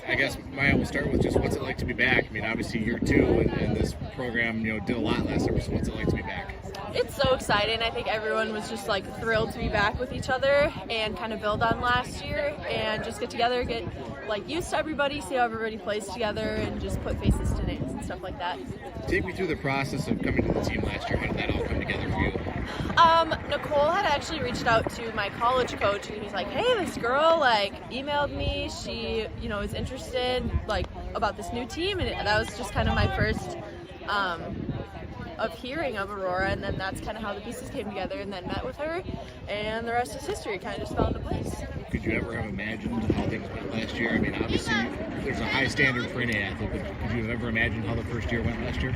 I guess, Maya, we'll start with just what's it like to be back? I mean, obviously year two, and this program, did a lot last summer, so what's it like to be back? It's so exciting. I think everyone was just thrilled to be back with each other and kind of build on last year and just get together, get used to everybody, see how everybody plays together, and just put faces to names and stuff like that. Take me through the process of coming to the team last year. How did that all come together for you? Nicole had actually reached out to my college coach, and he's like, hey, this girl emailed me. She is interested about this new team, and that was just kind of my first of hearing of Aurora, and then that's kind of how the pieces came together, and then met with her, and the rest is history. Kind of just fell into place. Could you ever have imagined how things went last year? I mean, obviously there's a high standard for any athlete, but could you have ever imagined how the first year went last year?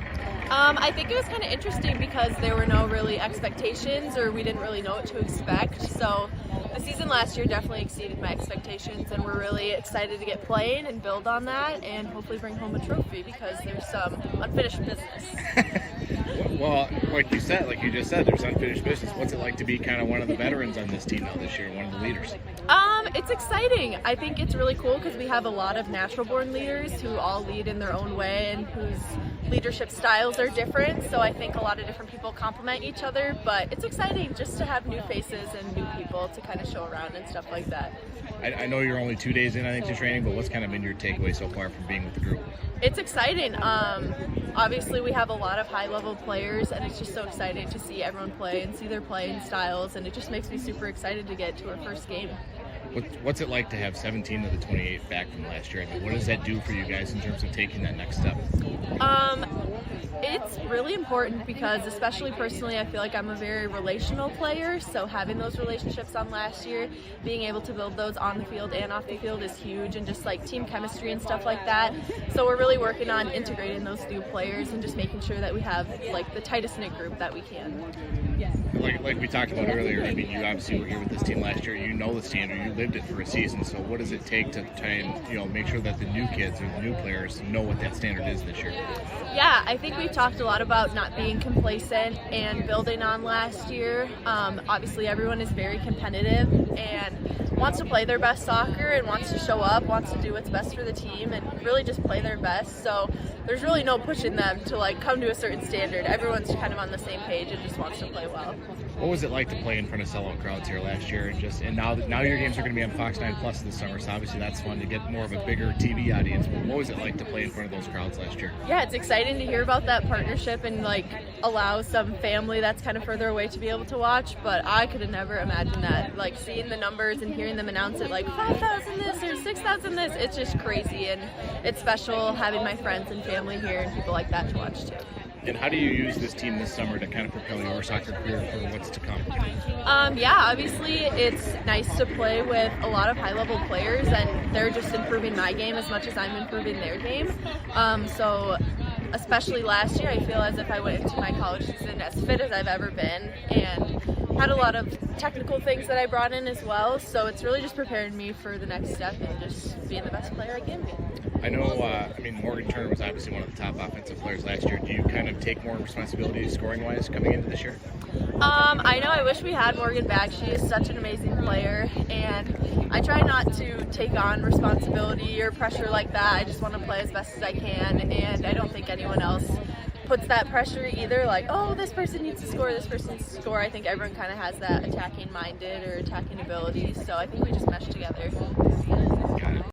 I think it was kind of interesting because there were no really expectations, or we didn't really know what to expect. So the season last year definitely exceeded my expectations, and we're really excited to get playing and build on that and hopefully bring home a trophy because there's some unfinished business. Well, like you just said, there's unfinished business. What's it like to be kind of one of the veterans on this team now this year, one of the leaders? It's exciting. I think it's really cool because we have a lot of natural-born leaders who all lead in their own way and whose leadership styles are different. So I think a lot of different people complement each other, but it's exciting just to have new faces and new people to kind of show around and stuff like that. I know you're only 2 days in, I think, to training, but what's kind of been your takeaway so far from being with the group? It's exciting. Obviously, we have a lot of high-level players, and it's just so exciting to see everyone play and see their playing styles, and it just makes me super excited to get to our first game. What's it like to have 17 of the 28 back from last year? I mean, what does that do for you guys in terms of taking that next step? It's really important because, especially personally, I feel like I'm a very relational player, so having those relationships on last year, being able to build those on the field and off the field is huge, and just team chemistry and stuff like that. So we're really working on integrating those new players and just making sure that we have the tightest knit group that we can. Like we talked about earlier, I mean, you obviously were here with this team last year. You know the standard. You lived it for a season. So what does it take to try and make sure that the new kids or the new players know what that standard is this year? Yeah, I think we've talked a lot about not being complacent and building on last year. Obviously, everyone is very competitive and wants to play their best soccer and wants to show up, wants to do what's best for the team and really just play their best. So there's really no pushing them to come to a certain standard. Everyone's kind of on the same page and just wants to play well. What was it like to play in front of sellout crowds here last year? And now your games are going to be on Fox 9 Plus this summer, so obviously that's fun to get more of a bigger TV audience. But what was it like to play in front of those crowds last year? Yeah, it's exciting to hear about that partnership and allow some family that's kind of further away to be able to watch. But I could have never imagined that. Seeing the numbers and hearing them announce it 5,000 this or 6,000 this, it's just crazy, and it's special having my friends and family here and people like that to watch too. And how do you use this team this summer to kind of propel your soccer career for what's to come? Obviously it's nice to play with a lot of high-level players, and they're just improving my game as much as I'm improving their game. So especially last year, I feel as if I went into my college season as fit as I've ever been and had a lot of technical things that I brought in as well. So it's really just preparing me for the next step and just being the best player I can be. I know, Morgan Turner was obviously one of the top offensive players last year. Do you kind of take more responsibility scoring-wise coming into this year? I know I wish we had Morgan back. She is such an amazing player, and I try not to take on responsibility or pressure like that. I just want to play as best as I can, and I don't think anyone else puts that pressure either, this person needs to score, this person needs to score. I think everyone kind of has that attacking minded or attacking ability, so I think we just mesh together.